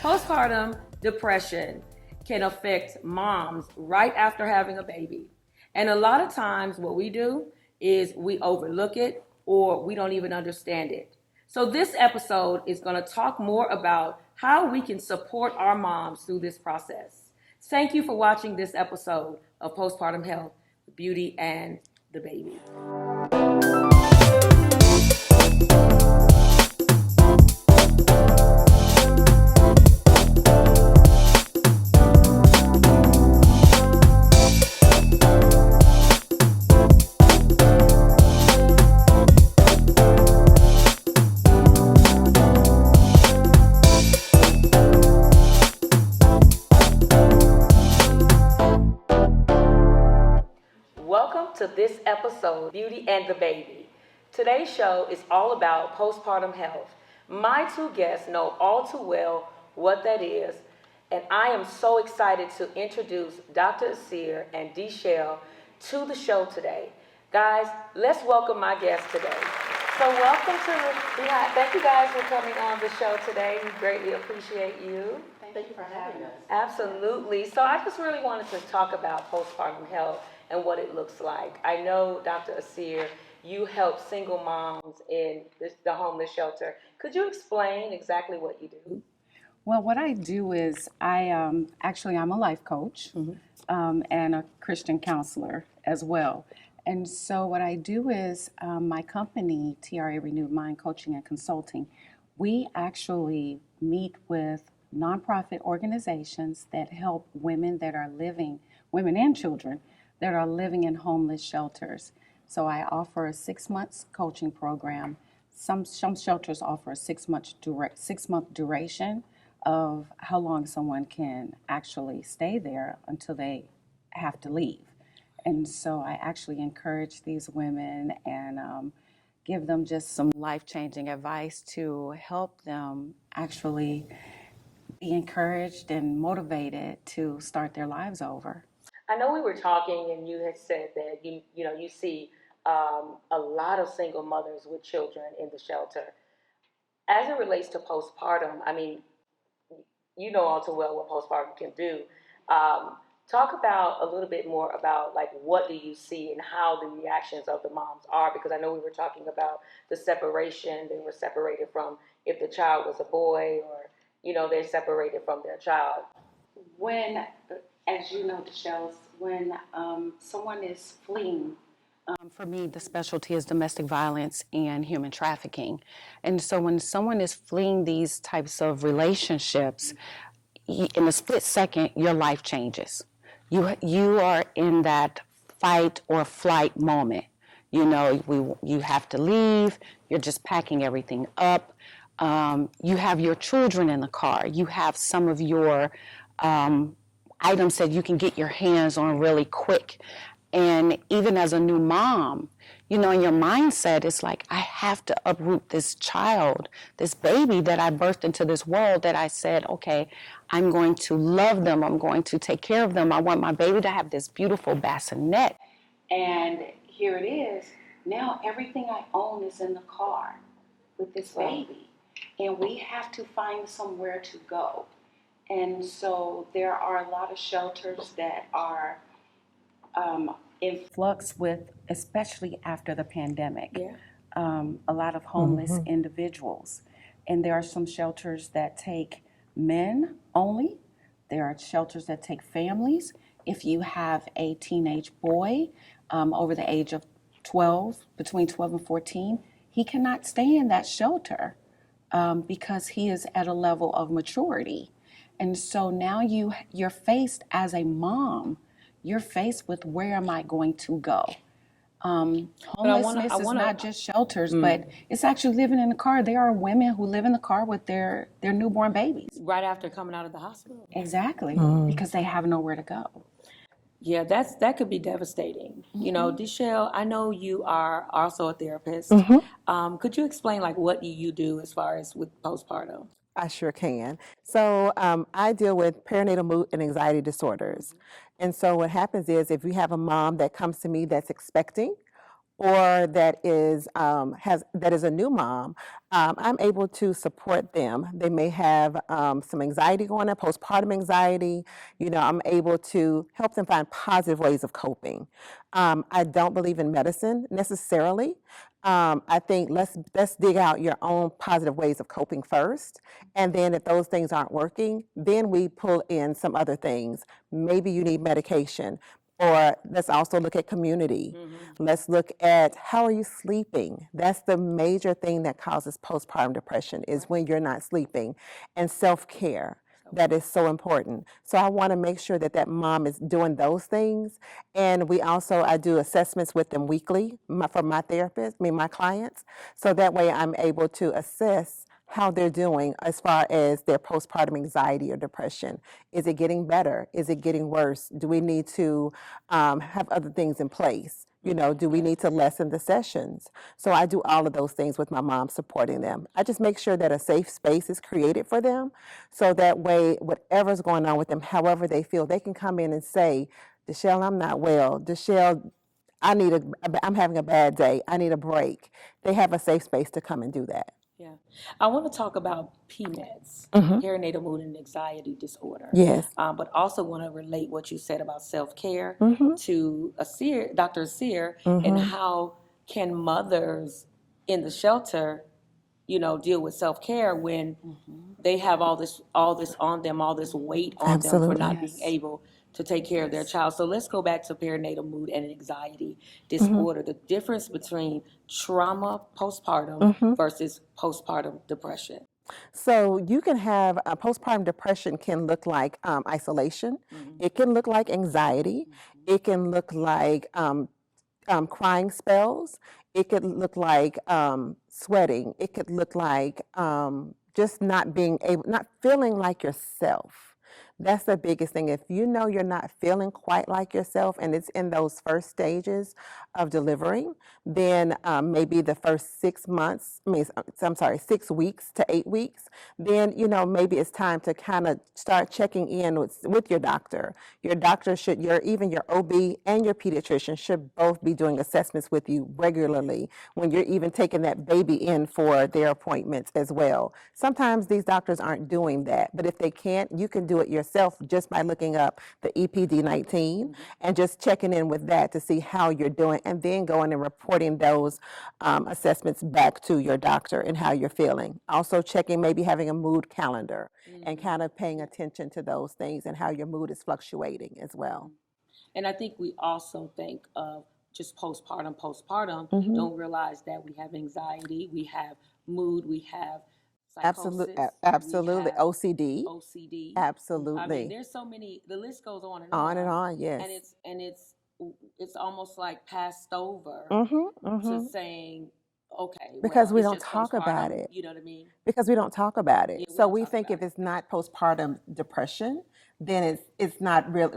Postpartum depression can affect moms right after having a baby. And a lot of times, what we do is we overlook it or we don't even understand it. So, this episode is going to talk more about how we can support our moms through this process. Thank you for watching this episode of Postpartum Health, Beauty, and the Baby. Welcome to this episode, Beauty and the Baby. Today's show is all about postpartum health. My two guests know all too well what that is, and I am so excited to introduce Dr. Asir and Deshelle to the show today. Guys, let's welcome my guests today. So welcome to thank you guys for coming on the show today. We greatly appreciate you. Thank you for having us. Absolutely. So I just really wanted to talk about postpartum health and what it looks like. I know, Dr. Asir, you help single moms in the homeless shelter. Could you explain exactly what you do? Well, what I do is I'm a life coach and a Christian counselor as well. And so what I do is my company, TRA Renewed Mind Coaching and Consulting, we actually meet with nonprofit organizations that help women and children that are living in homeless shelters. So I offer a 6 months coaching program. Some shelters offer a 6 month duration of how long someone can actually stay there until they have to leave. And so I actually encourage these women and give them just some life-changing advice to help them actually be encouraged and motivated to start their lives over. I know we were talking, and you had said that you see a lot of single mothers with children in the shelter. As it relates to postpartum, I mean, you know all too well what postpartum can do. Talk about a little bit more about like what do you see and how the reactions of the moms are, because I know we were talking about the separation. They were separated from if the child was a boy, or they're separated from their child. When, as you know, Deshelle, when someone is fleeing, for me, the specialty is domestic violence and human trafficking. And so when someone is fleeing these types of relationships, in a split second, your life changes. You are in that fight or flight moment. You have to leave. You're just packing everything up. You have your children in the car. You have some of your items that you can get your hands on really quick. And even as a new mom, in your mindset, it's like, I have to uproot this child, this baby that I birthed into this world, that I said, okay, I'm going to love them. I'm going to take care of them. I want my baby to have this beautiful bassinet. And here it is. Now everything I own is in the car with this baby. And we have to find somewhere to go. And so there are a lot of shelters that are in flux with, especially after the pandemic, a lot of homeless individuals. And there are some shelters that take men only. There are shelters that take families. If you have a teenage boy over the age of 12, between 12 and 14, he cannot stay in that shelter because he is at a level of maturity. And so now you're faced as a mom, you're faced with, where am I going to go? Homelessness is not just shelters, but it's actually living in the car. There are women who live in the car with their newborn babies. Right after coming out of the hospital. Exactly, because they have nowhere to go. Yeah, that could be devastating. Deshelle, I know you are also a therapist. Could you explain like what do you do as far as with postpartum? I sure can. So I deal with perinatal mood and anxiety disorders. And so what happens is, if you have a mom that comes to me that's expecting, or that is that is a new mom, I'm able to support them. They may have some anxiety going on, postpartum anxiety. You know, I'm able to help them find positive ways of coping. I don't believe in medicine necessarily. I think let's dig out your own positive ways of coping first, and then if those things aren't working, then we pull in some other things. Maybe you need medication, or let's also look at community. Let's look at how are you sleeping. That's the major thing that causes postpartum depression is when you're not sleeping, and self-care. That is so important. So I want to make sure that that mom is doing those things. And I do assessments with them weekly for my therapist, my clients. So that way I'm able to assess how they're doing as far as their postpartum anxiety or depression. Is it getting better? Is it getting worse? Do we need to have other things in place? You know, do we need to lessen the sessions? So I do all of those things with my mom, supporting them. I just make sure that a safe space is created for them, so that way, whatever's going on with them, however they feel, they can come in and say, Deshelle, I'm not well. Deshelle, I'm having a bad day. I need a break. They have a safe space to come and do that. Yeah. I want to talk about PMEDs, perinatal mood and anxiety disorder. Yes. But also want to relate what you said about self-care to Dr. Asir, and how can mothers in the shelter, you know, deal with self-care when they have all this on them, all this weight on them for not being able to take care of their child. So let's go back to perinatal mood and anxiety disorder, the difference between trauma postpartum versus postpartum depression. So you can have postpartum depression can look like isolation. It can look like anxiety. It can look like crying spells. It could look like sweating. It could look like just not feeling like yourself. That's the biggest thing. If you know you're not feeling quite like yourself and it's in those first stages of delivering, then maybe the first 6 months, I'm sorry, 6 weeks to 8 weeks, then, you know, maybe it's time to kind of start checking in with your doctor. Your doctor should, even your OB and your pediatrician should both be doing assessments with you regularly when you're even taking that baby in for their appointments as well. Sometimes these doctors aren't doing that, but if they can't, you can do it yourself just by looking up the EPD-19 and just checking in with that to see how you're doing, and then going and reporting those assessments back to your doctor and how you're feeling. Also checking, maybe having a mood calendar and kind of paying attention to those things and how your mood is fluctuating as well. And I think we also think of just postpartum, don't realize that we have anxiety, we have mood, we have psychosis, Absolutely. OCD. I mean, there's so many. The list goes on and on. On and on. Yes. And it's almost like passed over to saying, okay, because we it's don't just talk about it. You know what I mean? Because we don't talk about it. Yeah, So we think if it's not postpartum depression, then it's not real,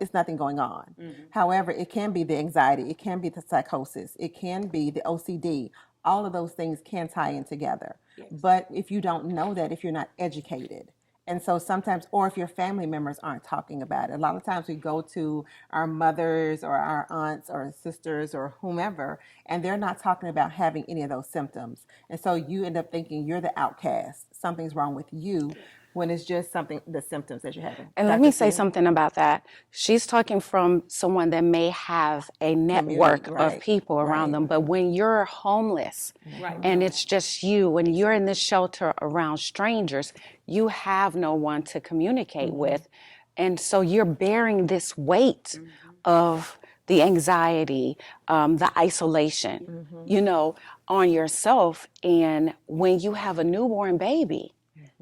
it's nothing going on. However, it can be the anxiety, it can be the psychosis, it can be the OCD. All of those things can tie in together. Yes. But if you don't know that, if you're not educated, and so sometimes, or if your family members aren't talking about it, a lot of times we go to our mothers or our aunts or sisters or whomever, and they're not talking about having any of those symptoms. And so you end up thinking you're the outcast. Something's wrong with you, when it's just the symptoms that you're having. And let me say something about that. She's talking from someone that may have a network of people around them, but when you're homeless and it's just you, when you're in this shelter around strangers, you have no one to communicate with. And so you're bearing this weight of the anxiety, the isolation, you know, on yourself. And when you have a newborn baby,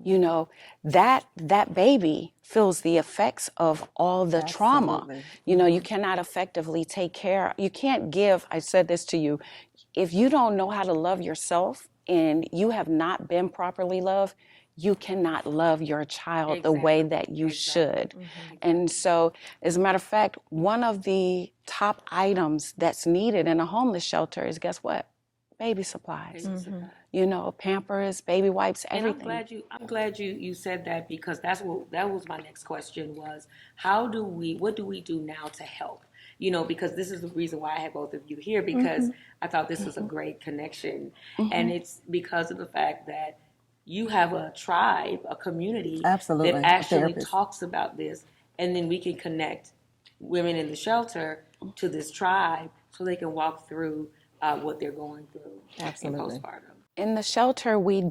you know, that baby feels the effects of all the trauma. You know, you cannot effectively take care. You can't give, I said this to you, if you don't know how to love yourself and you have not been properly loved, you cannot love your child the way that you should. And so, as a matter of fact, one of the top items that's needed in a homeless shelter is, guess what? Baby supplies. You know, Pampers, baby wipes, everything. And I'm glad you said that, because that was my next question was, what do we do now to help? because this is the reason why I had both of you here, because I thought this was a great connection. And it's because of the fact that you have a tribe, a community Absolutely, that a actually therapist. talks about this. And then we can connect women in the shelter to this tribe so they can walk through what they're going through Absolutely. in postpartum. In the shelter, in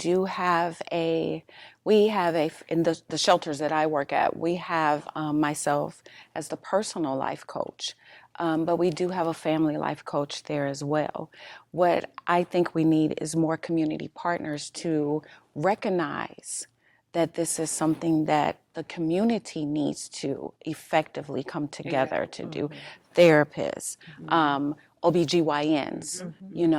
the shelters that I work at, we have myself as the personal life coach. But we do have a family life coach there as well. What I think we need is more community partners to recognize that this is something that the community needs to effectively come together to do. Therapists, OBGYNs,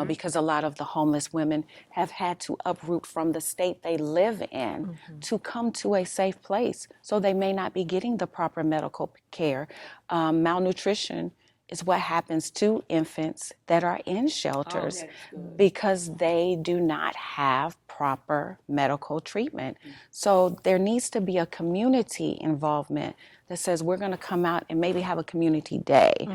because a lot of the homeless women have had to uproot from the state they live in to come to a safe place. So they may not be getting the proper medical care. Malnutrition is what happens to infants that are in shelters because they do not have proper medical treatment. So there needs to be a community involvement that says we're going to come out and maybe have a community day,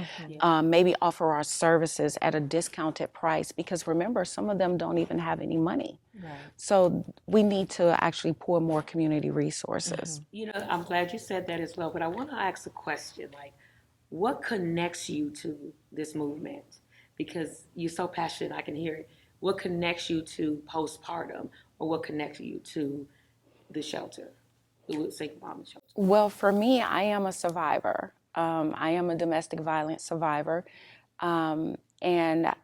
maybe offer our services at a discounted price, because remember, some of them don't even have any money. Right. So we need to actually pour more community resources. I'm glad you said that as well, but I want to ask a question, like, what connects you to this movement? Because you're so passionate, I can hear it. What connects you to postpartum, or what connects you to the shelter, the single mom shelter? Well, for me, I am a survivor. I am a domestic violence survivor. And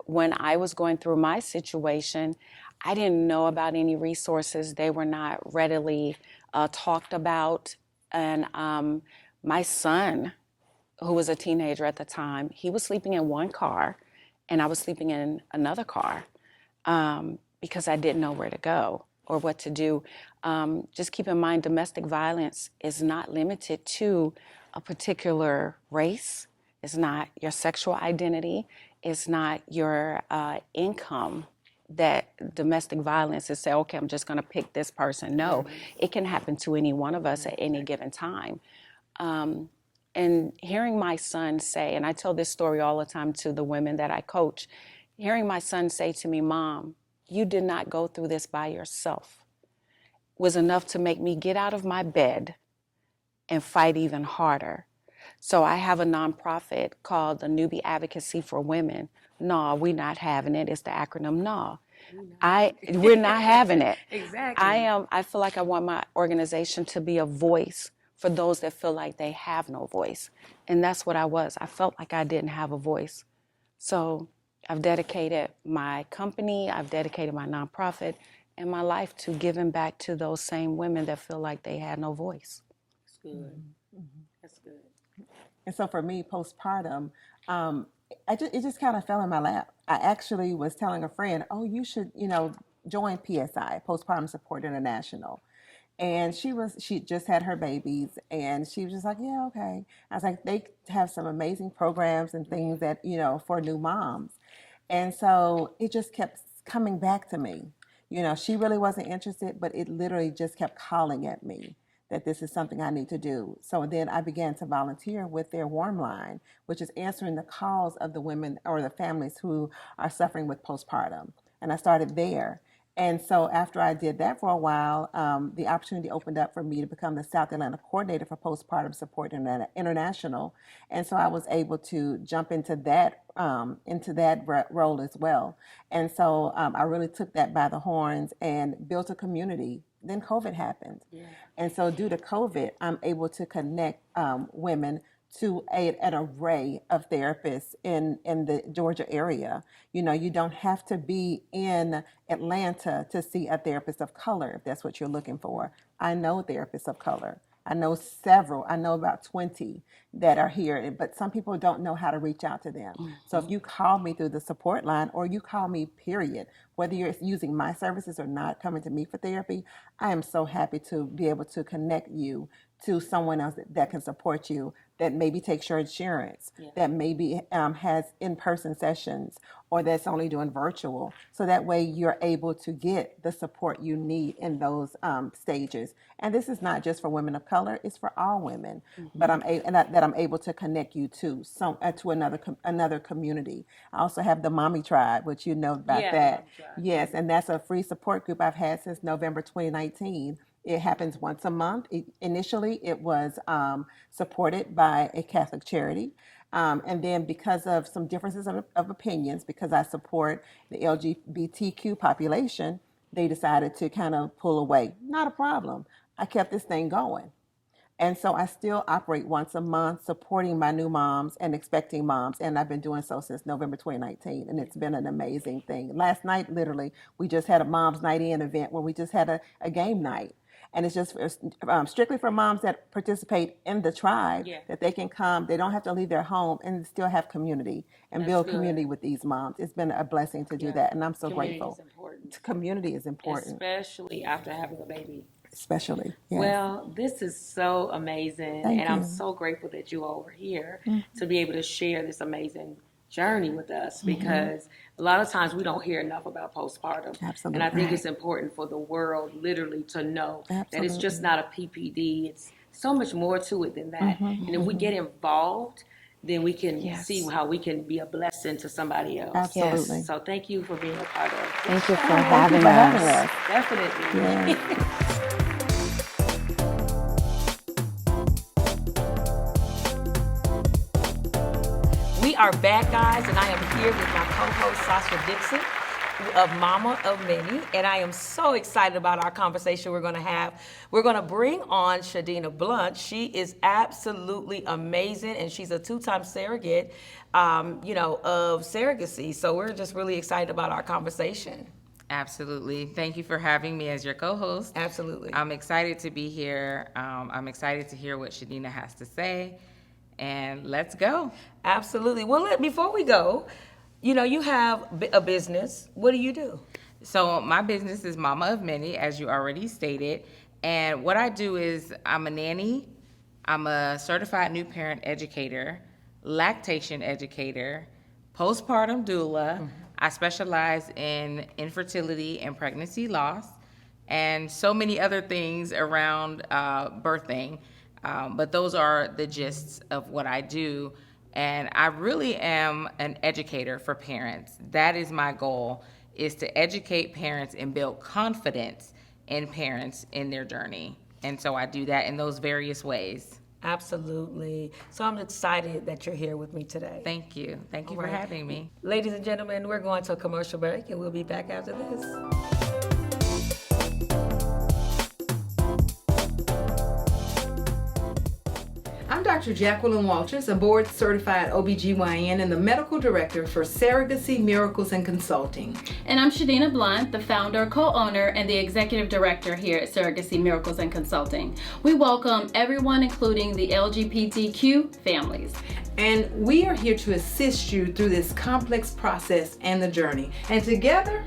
when I was going through my situation, I didn't know about any resources. They were not readily talked about. And my son, who was a teenager at the time, he was sleeping in one car and I was sleeping in another car because I didn't know where to go or what to do. Just keep in mind, domestic violence is not limited to a particular race. It's not your sexual identity. It's not your income. That domestic violence is say, okay, I'm just going to pick this person. No, it can happen to any one of us at any given time. And hearing my son say, and I tell this story all the time to the women that I coach, hearing my son say to me, Mom, you did not go through this by yourself, was enough to make me get out of my bed and fight even harder. So I have a nonprofit called the Newbie Advocacy for Women. No, we're not having it. It's the acronym NAW. We're not having it. Exactly. I feel like I want my organization to be a voice for those that feel like they have no voice. And that's what I was. I felt like I didn't have a voice. So I've dedicated my company, I've dedicated my nonprofit and my life to giving back to those same women that feel like they had no voice. That's good. That's good. And so for me, postpartum, it just kind of fell in my lap. I actually was telling a friend, oh, you should, join PSI, Postpartum Support International. And she just had her babies and she was just like, yeah, okay. I was like, they have some amazing programs and things that, for new moms. And so it just kept coming back to me. She really wasn't interested, but it literally just kept calling at me that this is something I need to do. So then I began to volunteer with their warm line, which is answering the calls of the women or the families who are suffering with postpartum. And I started there. And so after I did that for a while, the opportunity opened up for me to become the South Atlanta coordinator for Postpartum Support International. And so I was able to jump into that role as well. And so I really took that by the horns and built a community. Then COVID happened. Yeah. And so due to COVID, I'm able to connect women to an array of therapists in the Georgia area. You don't have to be in Atlanta to see a therapist of color if that's what you're looking for. I know therapists of color. I know several. I know about 20 that are here, but some people don't know how to reach out to them. Mm-hmm. So if you call me through the support line or you call me, period, whether you're using my services or not, coming to me for therapy, I am so happy to be able to connect you to someone else that can support you, that maybe takes your insurance, that maybe has in-person sessions, or that's only doing virtual. So that way you're able to get the support you need in those stages. And this is not just for women of color; it's for all women. But I'm able to connect you to to another community. I also have the Mommy Tribe, which you know about that. Yes, and that's a free support group I've had since November 2019. It happens once a month. Initially, it was supported by a Catholic charity. And then, because of some differences of opinions, because I support the LGBTQ population, they decided to kind of pull away. Not a problem. I kept this thing going. And so I still operate once a month, supporting my new moms and expecting moms. And I've been doing so since November 2019. And it's been an amazing thing. Last night, literally, we just had a Mom's Night In event where we just had a game night. And it's just strictly for moms that participate in the tribe, that they can come. They don't have to leave their home and still have community and build community with these moms. It's been a blessing to do that. And I'm so grateful. Community is important. Especially after having a baby. Especially, yes. Well, this is so amazing, Thank and you. I'm so grateful that you're over here to be able to share this amazing journey with us, because a lot of times we don't hear enough about postpartum. Absolutely. And I think it's important for the world literally to know that it's just not a PPD. It's so much more to it than that. And if we get involved, then we can see how we can be a blessing to somebody else. Absolutely. So thank you for being a part of it. Thank you for having us. Definitely. Yeah. We are back, guys, and I am here with my co-host Sasha Dixon of Mama of Many, and I am so excited about our conversation we're going to have. We're going to bring on Shadina Blunt. She is absolutely amazing, and she's a two-time surrogate, of surrogacy. So we're just really excited about our conversation. Absolutely. Thank you for having me as your co-host. Absolutely. I'm excited to be here. I'm excited to hear what Shadina has to say. And let's go. Absolutely. Well, before we go, you have a business. What do you do? So my business is Mama of Many, as you already stated. And what I do is I'm a nanny. I'm a certified new parent educator, lactation educator, postpartum doula. I specialize in infertility and pregnancy loss, and so many other things around birthing. But those are the gists of what I do. And I really am an educator for parents. That is my goal, is to educate parents and build confidence in parents in their journey. And so I do that in those various ways. Absolutely. So I'm excited that you're here with me today. Thank you. Thank you for having me. Ladies and gentlemen, we're going to a commercial break, and we'll be back after this. I'm Dr. Jacqueline Walters, a board-certified OBGYN and the medical director for Surrogacy, Miracles, and Consulting. And I'm Shadina Blunt, the founder, co-owner, and the executive director here at Surrogacy, Miracles, and Consulting. We welcome everyone, including the LGBTQ families. And we are here to assist you through this complex process and the journey. And together,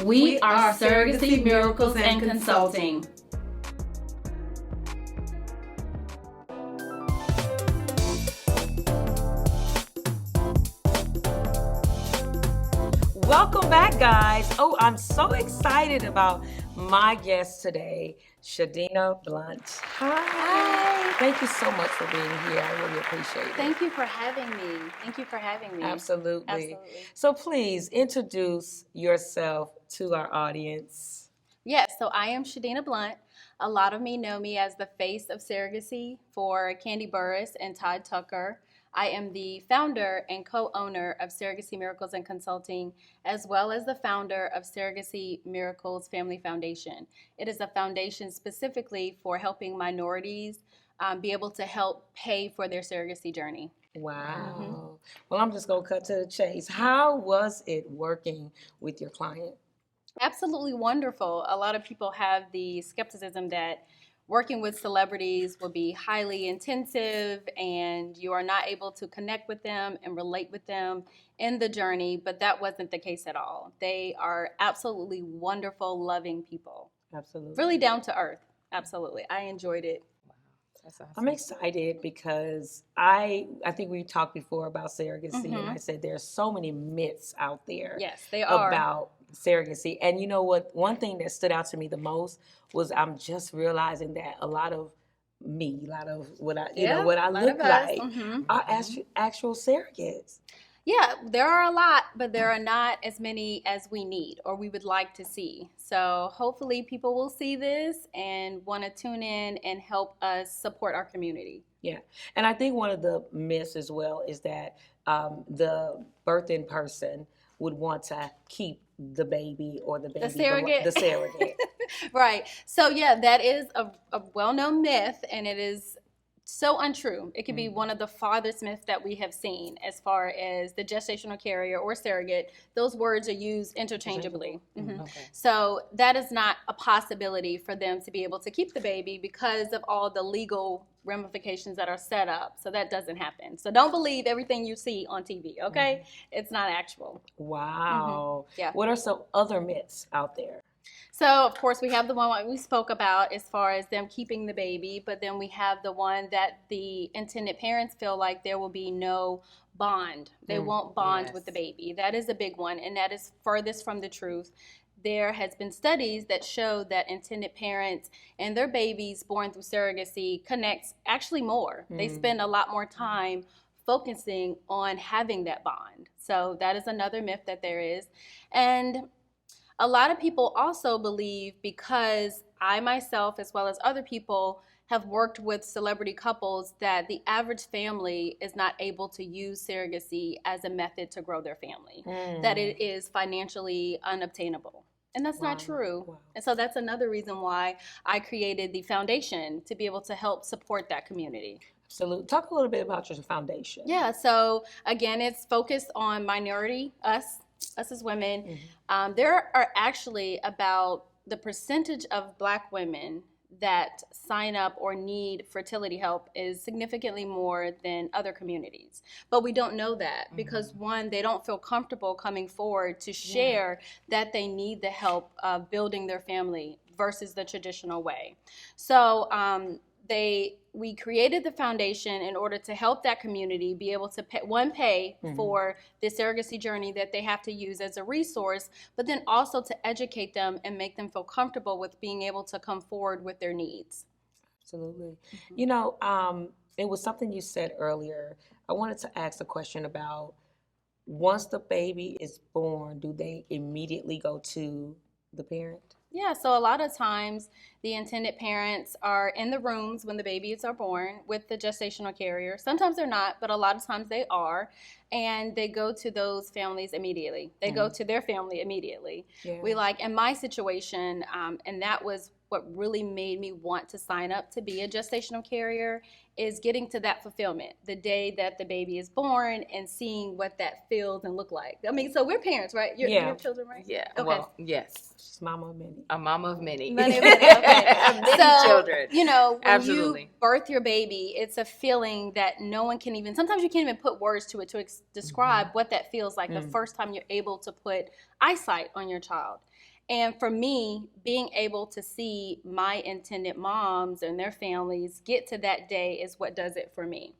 we are Surrogacy, Miracles, and Consulting. Welcome back, guys. Oh, I'm so excited about my guest today, Shadina Blunt. Hi. Thank you so much for being here. I really appreciate it. Thank you for having me. Absolutely. So please introduce yourself to our audience. Yes, so I am Shadina Blunt. A lot of me know me as the face of surrogacy for Candy Burris and Todd Tucker. I am the founder and co-owner of Surrogacy Miracles and Consulting, as well as the founder of Surrogacy Miracles Family Foundation. It is a foundation specifically for helping minorities be able to help pay for their surrogacy journey. Wow. Well, I'm just going to cut to the chase. How was it working with your client? Absolutely wonderful. A lot of people have the skepticism that working with celebrities will be highly intensive and you are not able to connect with them and relate with them in the journey, but that wasn't the case at all. They are absolutely wonderful, loving people. Absolutely. Really down to earth. Absolutely. I enjoyed it. That's awesome. I'm excited because I think we talked before about surrogacy, and I said there's so many myths out there. Yes, they are. About surrogacy. And you know what? One thing that stood out to me the most was I'm just realizing that a lot of what I look like are actual surrogates. Yeah, there are a lot, but there are not as many as we need or we would like to see. So hopefully people will see this and want to tune in and help us support our community. Yeah. And I think one of the myths as well is that the birthing person would want to keep the baby or the baby. The surrogate. Right. So yeah, that is a well-known myth, and it is so untrue. It could be one of the farthest myths that we have seen as far as the gestational carrier or surrogate. Those words are used interchangeably. Okay. So that is not a possibility for them to be able to keep the baby because of all the legal ramifications that are set up. So that doesn't happen. So don't believe everything you see on TV, okay? It's not actual. Wow. Yeah. What are some other myths out there? So, of course, we have the one we spoke about as far as them keeping the baby, but then we have the one that the intended parents feel like there will be no bond. They won't bond with the baby. That is a big one, and that is furthest from the truth. There has been studies that show that intended parents and their babies born through surrogacy connects actually more. They spend a lot more time focusing on having that bond. So that is another myth that there is. And a lot of people also believe, because I myself, as well as other people, have worked with celebrity couples, that the average family is not able to use surrogacy as a method to grow their family, that it is financially unobtainable. And that's not true. Wow. And so that's another reason why I created the foundation, to be able to help support that community. Absolutely. Talk a little bit about your foundation. Yeah, so again, it's focused on minority, us as women. There are actually about the percentage of Black women that sign up or need fertility help is significantly more than other communities. But we don't know that because, one, they don't feel comfortable coming forward to share that they need the help of building their family versus the traditional way. So we created the foundation in order to help that community be able to pay for the surrogacy journey that they have to use as a resource, but then also to educate them and make them feel comfortable with being able to come forward with their needs. Absolutely. You know, it was something you said earlier. I wanted to ask a question about, once the baby is born, do they immediately go to the parent? Yeah, so a lot of times the intended parents are in the rooms when the babies are born with the gestational carrier. Sometimes they're not, but a lot of times they are. And they go to those families immediately. They go to their family immediately. Yeah. In my situation, and that was what really made me want to sign up to be a gestational carrier, is getting to that fulfillment, the day that the baby is born and seeing what that feels and look like. I mean, so we're parents, right? You have children, right? Yeah. Okay. Well, yes. She's mama of many. A mama of many. Many okay. Many children. You know, when Absolutely. you birth your baby, it's a feeling that no one can even, sometimes you can't even put words to it to describe what that feels like the first time you're able to put eyesight on your child. And for me, being able to see my intended moms and their families get to that day is what does it for me.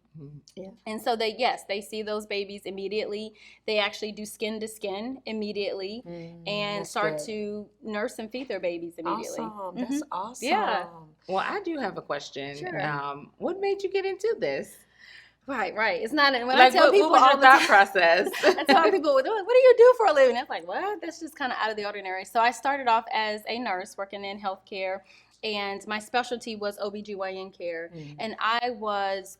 Yeah. And so they see those babies immediately. They actually do skin to skin immediately and start to nurse and feed their babies immediately. Awesome. That's awesome. Yeah. Well, I do have a question. Sure. What made you get into this? Right. It's not, when I tell people what was all your the thought time, process? I tell people, what do you do for a living? It's like, what? That's just kind of out of the ordinary. So I started off as a nurse working in healthcare, and my specialty was OBGYN care. And I was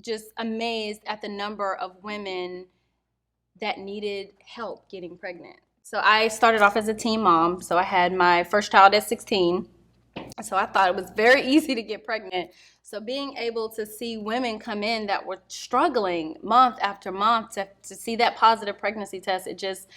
just amazed at the number of women that needed help getting pregnant. So I started off as a teen mom. So I had my first child at 16. So I thought it was very easy to get pregnant. So being able to see women come in that were struggling month after month to see that positive pregnancy test, it just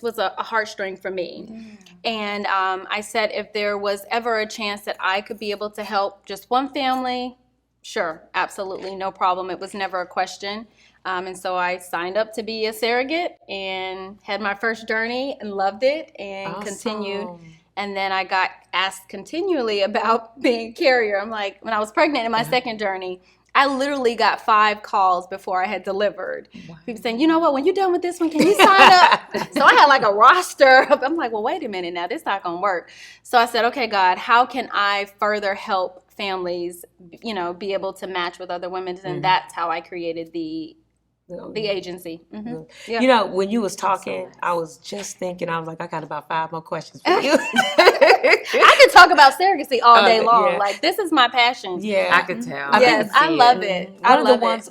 was a heartstring for me. And I said, if there was ever a chance that I could be able to help just one family, sure, absolutely, no problem. It was never a question. And so I signed up to be a surrogate and had my first journey and loved it and continued. And then I got asked continually about being a carrier. I'm like, when I was pregnant in my second journey, I literally got 5 calls before I had delivered. Wow. People saying, you know what, when you're done with this one, can you sign up? So I had like a roster. I'm like, well, wait a minute now, this is not going to work. So I said, okay, God, how can I further help families, be able to match with other women? And that's how I created the agency. Yeah. When you was talking, I was just thinking, I was like, I got about 5 more questions for you. I could talk about surrogacy all day long. Yeah. Like, this is my passion. Yeah, I could tell. Yes, I love it.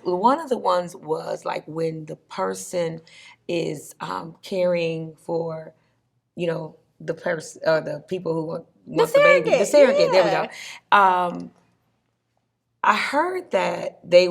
One of the ones was like when the person is caring for, the person or the people who want the baby, the surrogate. Yeah. There we go. I heard that they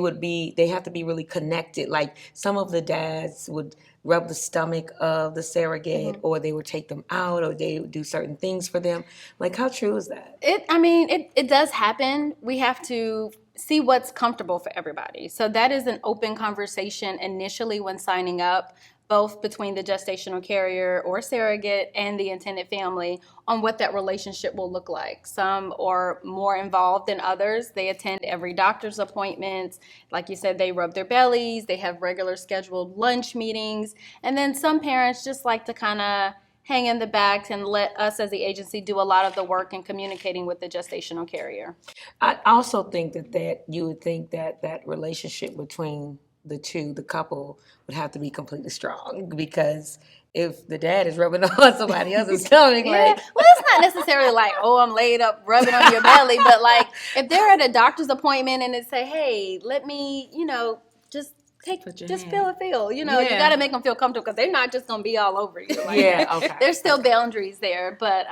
have to be really connected. Like some of the dads would rub the stomach of the surrogate, or they would take them out, or they would do certain things for them. Like, how true is that? It does happen. We have to see what's comfortable for everybody. So that is an open conversation initially when signing up, both between the gestational carrier or surrogate and the intended family on what that relationship will look like. Some are more involved than others. They attend every doctor's appointment. Like you said, they rub their bellies. They have regular scheduled lunch meetings. And then some parents just like to kind of hang in the back and let us as the agency do a lot of the work in communicating with the gestational carrier. I also think that you would think that relationship between the couple would have to be completely strong, because if the dad is rubbing on somebody else's stomach, well, it's not necessarily like, oh, I'm laid up rubbing on your belly, but like if they're at a doctor's appointment and they say, hey, let me, just feel. You got to make them feel comfortable, because they're not just going to be all over you. Like, there's still boundaries there, but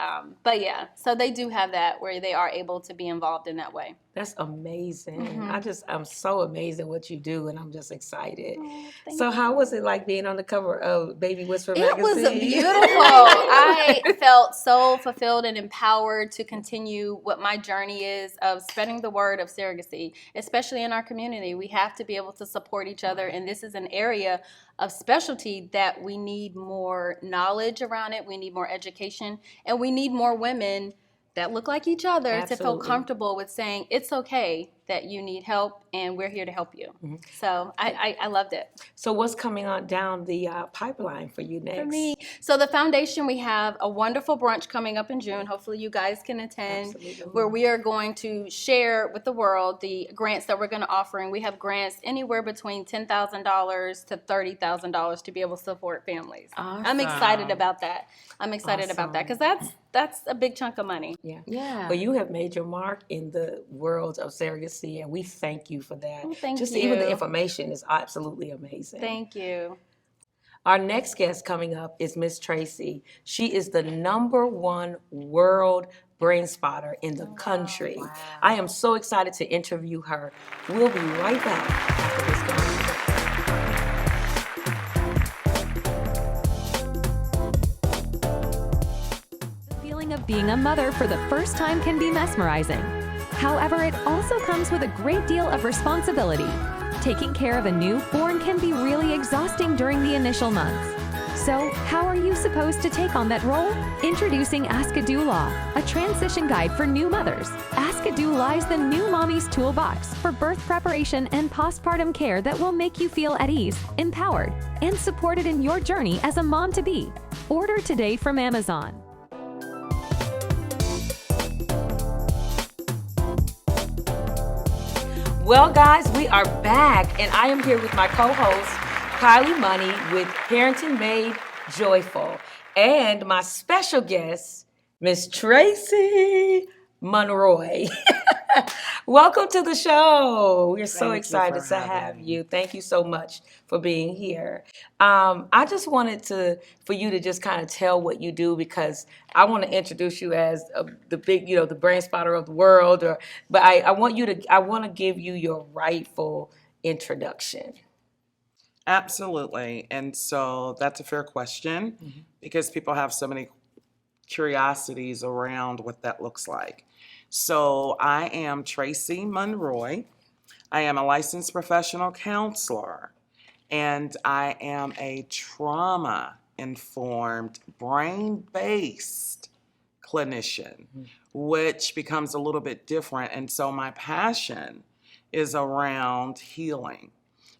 yeah. So they do have that where they are able to be involved in that way. That's amazing. I'm so amazed at what you do, and I'm just excited. So how was it like being on the cover of Baby Whisper magazine? It was beautiful. I felt so fulfilled and empowered to continue what my journey is of spreading the word of surrogacy, especially in our community. We have to be able to support each other, and this is an area of specialty that we need more knowledge around it. We need more education, and we need more women that look like each other to feel comfortable with saying it's okay that you need help, and we're here to help you. So I loved it. So what's coming on down the pipeline for you next? For me, so the foundation, we have a wonderful brunch coming up in June. Hopefully you guys can attend. Absolutely. Where we are going to share with the world the grants that we're going to offer. And we have grants anywhere between $10,000 to $30,000 to be able to support families. Awesome. I'm excited about that. Because that's a big chunk of money. Yeah. Well, you have made your mark in the world of surrogacy, and we thank you for that. Well, thank you. Even the information is absolutely amazing. Thank you. Our next guest coming up is Miss Tracy. She is the #1 world brain spotter in the country. Wow. I am so excited to interview her. We'll be right back after this commercial. Of being a mother for the first time can be mesmerizing. However, it also comes with a great deal of responsibility. Taking care of a newborn can be really exhausting during the initial months. So, how are you supposed to take on that role? Introducing Ask a Doula, a transition guide for new mothers. Ask a Doula is the new mommy's toolbox for birth preparation and postpartum care that will make you feel at ease, empowered, and supported in your journey as a mom-to-be. Order today from Amazon. Well, guys, we are back, and I am here with my co-host, Kylie Money, with Parenting Made Joyful, and my special guest, Miss Tracy Monroy. Welcome to the show. We're so Thank you excited for to having have me. you. Thank you so much for being here. I just wanted for you to just kind of tell what you do, because I want to introduce you as the big, the brain spotter of the world. But I want to give you your rightful introduction. Absolutely. And so that's a fair question because people have so many curiosities around what that looks like. So I am Tracy Monroy. I am a licensed professional counselor, and I am a trauma-informed, brain-based clinician, which becomes a little bit different. And so my passion is around healing.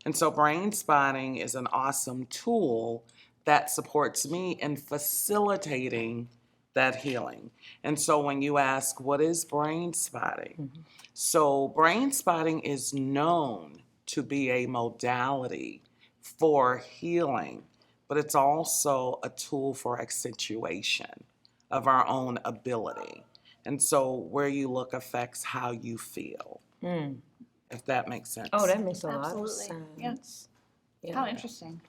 And so Brainspotting is an awesome tool that supports me in facilitating that healing. And so when you ask, what is Brainspotting? So Brainspotting is known to be a modality for healing, but it's also a tool for accentuation of our own ability. And so where you look affects how you feel, if that makes sense. Oh, that makes a lot of Absolutely. sense. Yeah. How interesting.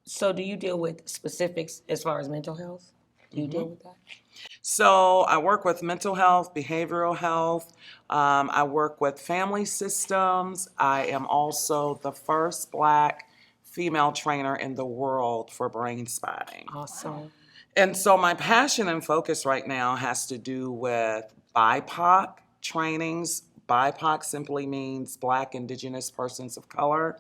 So do you deal with specifics as far as mental health? Do you deal with that? So I work with mental health, behavioral health. I work with family systems. I am also the first Black female trainer in the world for Brainspotting. Awesome. And so my passion and focus right now has to do with BIPOC trainings. BIPOC simply means Black, Indigenous persons of color.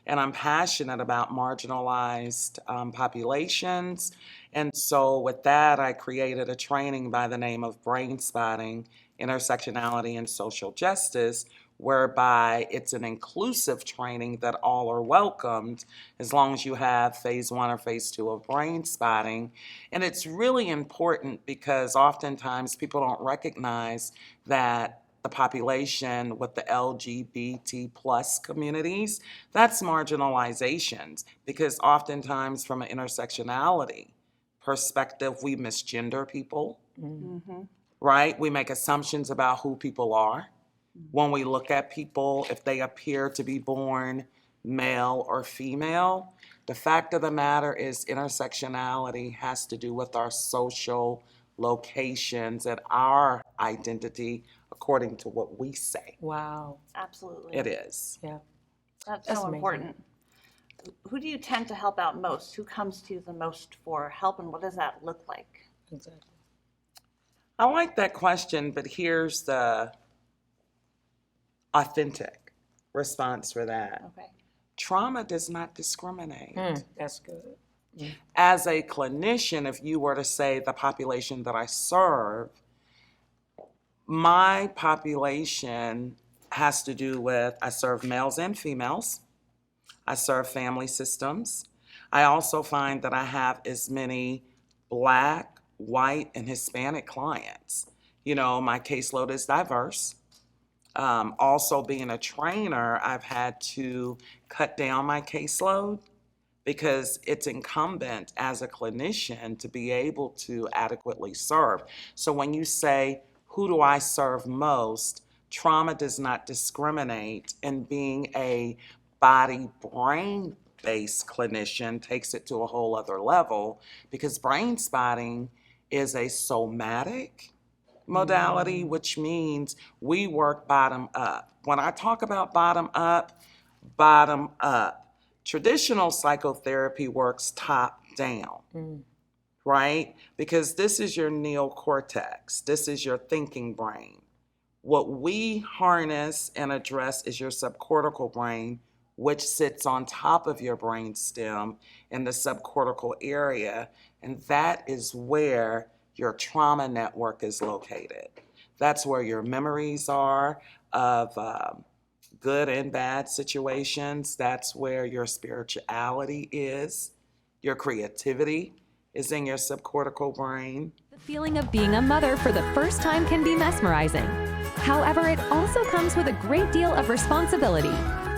And I'm passionate about marginalized populations. And so with that, I created a training by the name of Brainspotting, Intersectionality and Social Justice, whereby it's an inclusive training that all are welcomed as long as you have phase 1 or phase 2 of Brainspotting. And it's really important because oftentimes people don't recognize that the population with the LGBT plus communities, that's marginalizations, because oftentimes from an intersectionality perspective, we misgender people, right? We make assumptions about who people are. When we look at people, if they appear to be born male or female, the fact of the matter is intersectionality has to do with our social locations and our identity according to what we say. Wow. Absolutely. It is. Yeah. That's That's so amazing. important. Who do you tend to help out most? Who comes to you the most for help, and what does that look like? Exactly. I like that question, but here's the authentic response for that. Okay. Trauma does not discriminate. That's good. As a clinician, if you were to say the population that I serve, my population has to do with, I serve males and females. I serve family systems. I also find that I have as many Black, white, and Hispanic clients. You know, my caseload is diverse. Also being a trainer, I've had to cut down my caseload because it's incumbent as a clinician to be able to adequately serve. So when you say, who do I serve most? Trauma does not discriminate, and being a body-brain-based clinician takes it to a whole other level because Brainspotting is a somatic modality, which means we work bottom up. When I talk about bottom up, traditional psychotherapy works top down, right? Because this is your neocortex, this is your thinking brain. What we harness and address is your subcortical brain, which sits on top of your brain stem in the subcortical area, and that is where your trauma network is located. That's where your memories are of good and bad situations. That's where your spirituality is. Your creativity is in your subcortical brain. The feeling of being a mother for the first time can be mesmerizing. However, it also comes with a great deal of responsibility.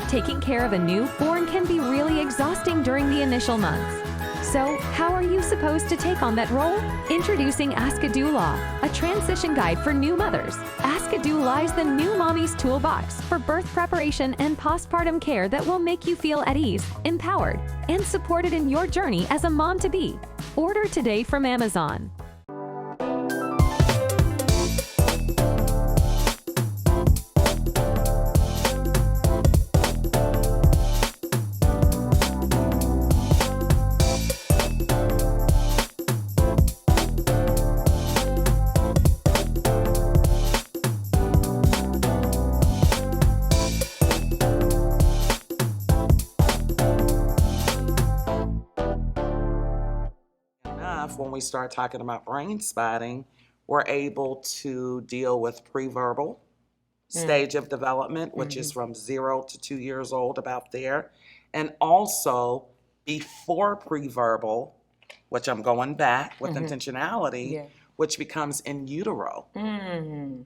Taking care of a newborn can be really exhausting during the initial months. So, how are you supposed to take on that role? Introducing Ask a Doula, a transition guide for new mothers. Ask a Doula is the new mommy's toolbox for birth preparation and postpartum care that will make you feel at ease, empowered, and supported in your journey as a mom-to-be. Order today from Amazon. When we start talking about brain spotting, we're able to deal with pre-verbal stage of development, which is from 0 to 2 years old, about there, and also before pre-verbal, which I'm going back with intentionality, which becomes in utero,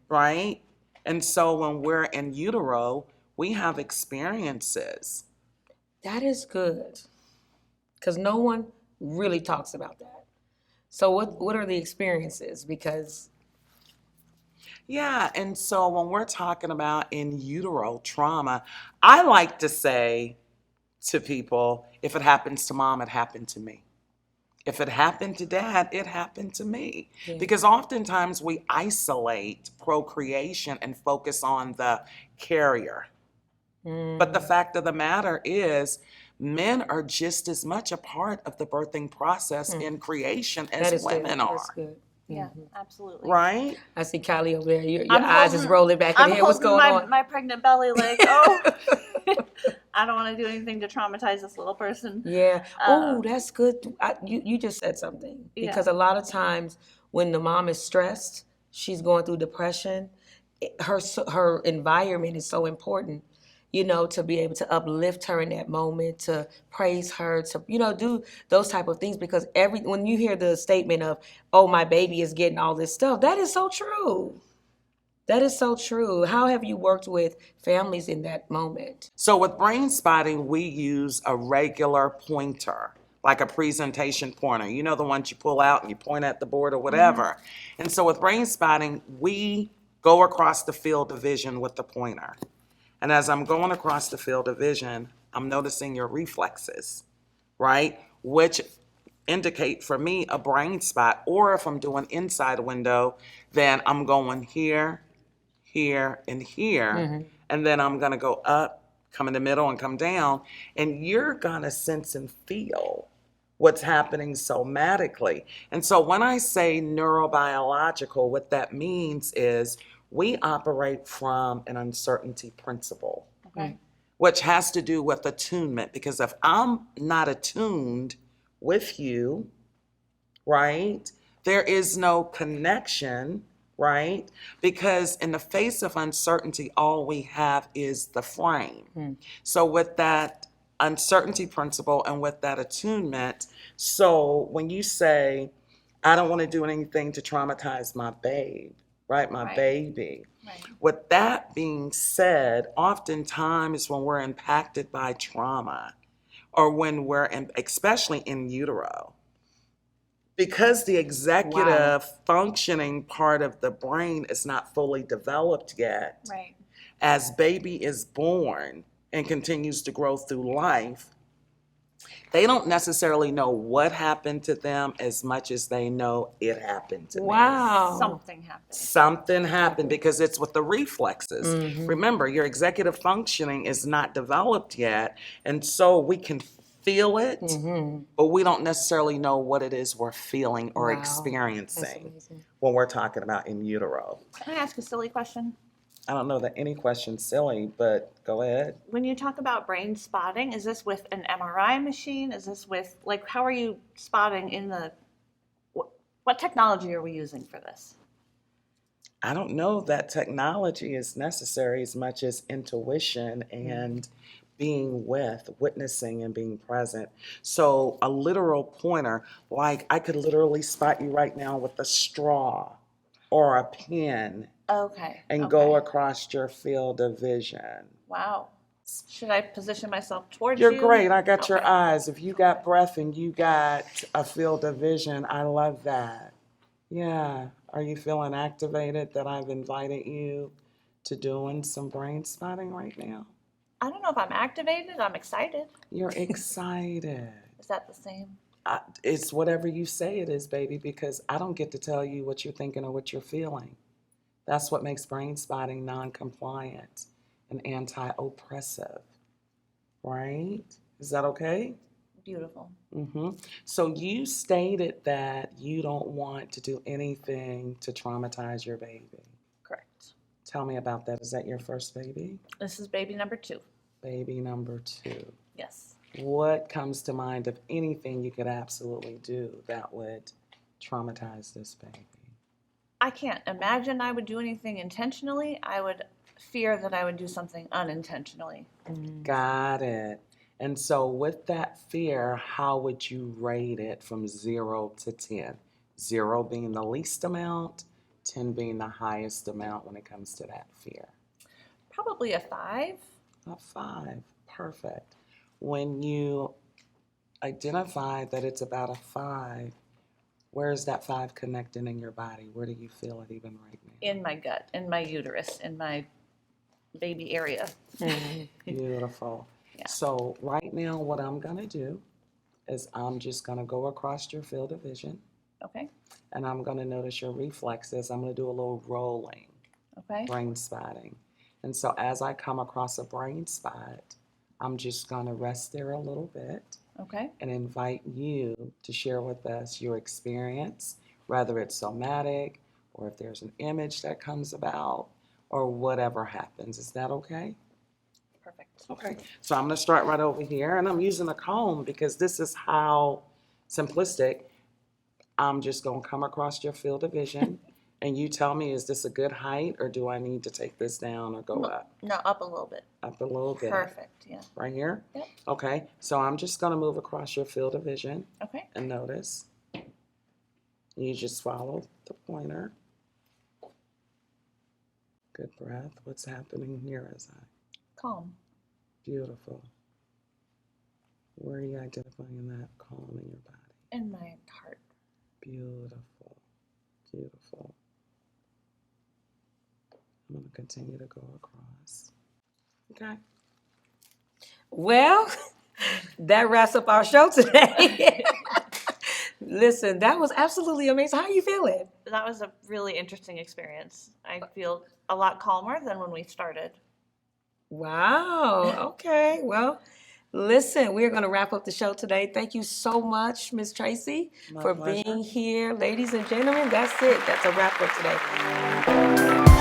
right? And so when we're in utero, we have experiences. That is good, because no one really talks about that. So what are the experiences? Because Yeah, and so when we're talking about in utero trauma, I like to say to people, if it happens to mom, it happened to me. If it happened to dad, it happened to me. Because oftentimes we isolate procreation and focus on the carrier. But the fact of the matter is, men are just as much a part of the birthing process in creation as women are. That's good. Yeah, absolutely. Right? I see Kylie over there. Your eyes is rolling back in I'm here. What's going holding on? my pregnant belly like, oh, I don't want to do anything to traumatize this little person. Yeah. Oh, that's good. You just said something. Because a lot of times when the mom is stressed, she's going through depression, her environment is so important, you know, to be able to uplift her in that moment, to praise her, to, you know, do those type of things. Because when you hear the statement of, oh, my baby is getting all this stuff, that is so true. That is so true. How have you worked with families in that moment? So with brain spotting, we use a regular pointer, like a presentation pointer. You know, the ones you pull out and you point at the board or whatever. And so with brain spotting, we go across the field of vision with the pointer. And as I'm going across the field of vision, I'm noticing your reflexes, right? Which indicate for me a brain spot. Or if I'm doing inside window, then I'm going here, here, and here. And then I'm going to go up, come in the middle, and come down. And you're going to sense and feel what's happening somatically. And so when I say neurobiological, what that means is we operate from an uncertainty principle, which has to do with attunement. Because if I'm not attuned with you, right, there is no connection, right? Because in the face of uncertainty, all we have is the frame. So with that uncertainty principle and with that attunement, so when you say, I don't want to do anything to traumatize my babe, right, my baby. With that being said, oftentimes when we're impacted by trauma, or when we're especially in utero, because the executive functioning part of the brain is not fully developed yet, as baby is born and continues to grow through life, they don't necessarily know what happened to them as much as they know it happened to me. Something happened. Something happened, because it's with the reflexes. Remember, your executive functioning is not developed yet, and so we can feel it, but we don't necessarily know what it is we're feeling or experiencing when we're talking about in utero. Can I ask a silly question? I don't know that any question's silly, but go ahead. When you talk about brain spotting, is this with an MRI machine? Is this with, like, how are you spotting in the, what technology are we using for this? I don't know that technology is necessary as much as intuition and being witnessing and being present. So a literal pointer, like I could literally spot you right now with a straw or a pen and go across your field of vision. Wow. Should I position myself towards You're you? great. I got your Okay. eyes. If you got breath and you got a field of vision, I love that. Yeah. Are you feeling activated that I've invited you to doing some brain spotting right now? I don't know if I'm activated. I'm excited. You're excited. Is that the same? It's whatever you say it is, baby, because I don't get to tell you what you're thinking or what you're feeling. That's what makes brain spotting non-compliant and anti-oppressive, right? Is that okay? Beautiful. So you stated that you don't want to do anything to traumatize your baby. Correct. Tell me about that. Is that your first baby? This is baby number 2. Baby number 2. Yes. What comes to mind of anything you could absolutely do that would traumatize this baby? I can't imagine I would do anything intentionally. I would fear that I would do something unintentionally. Got it. And so with that fear, how would you rate it from 0 to 10? 0 being the least amount, 10 being the highest amount when it comes to that fear. Probably a 5. A 5. Perfect. When you identify that it's about a 5, where is that 5 connecting in your body? Where do you feel it even right now? In my gut, in my uterus, in my baby area. Beautiful. Yeah. So right now what I'm going to do is I'm just going to go across your field of vision. Okay. And I'm going to notice your reflexes. I'm going to do a little rolling, Okay. brain spotting. And so as I come across a brain spot, I'm just going to rest there a little bit. Okay. And invite you to share with us your experience, whether it's somatic or if there's an image that comes about or whatever happens. Is that okay? Perfect. Okay. So I'm going to start right over here, and I'm using a comb because this is how simplistic. I'm just going to come across your field of vision, and you tell me, is this a good height or do I need to take this down or go up? No, up a little bit. Up a little bit. Perfect. Yeah. Right here? Yep. Okay. So I'm just going to move across your field of vision. Okay. And notice. You just follow the pointer. Good breath. What's happening here as I? Calm. Beautiful. Where are you identifying that calm in your body? In my heart. Beautiful. Beautiful. I'm going to continue to go across. Okay. Well, that wraps up our show today. Listen, that was absolutely amazing. How are you feeling? That was a really interesting experience. I feel a lot calmer than when we started. Wow. Okay. Well, listen, we're going to wrap up the show today. Thank you so much, Miss Tracy, My for pleasure. being here. Ladies and gentlemen, that's it. That's a wrap up today.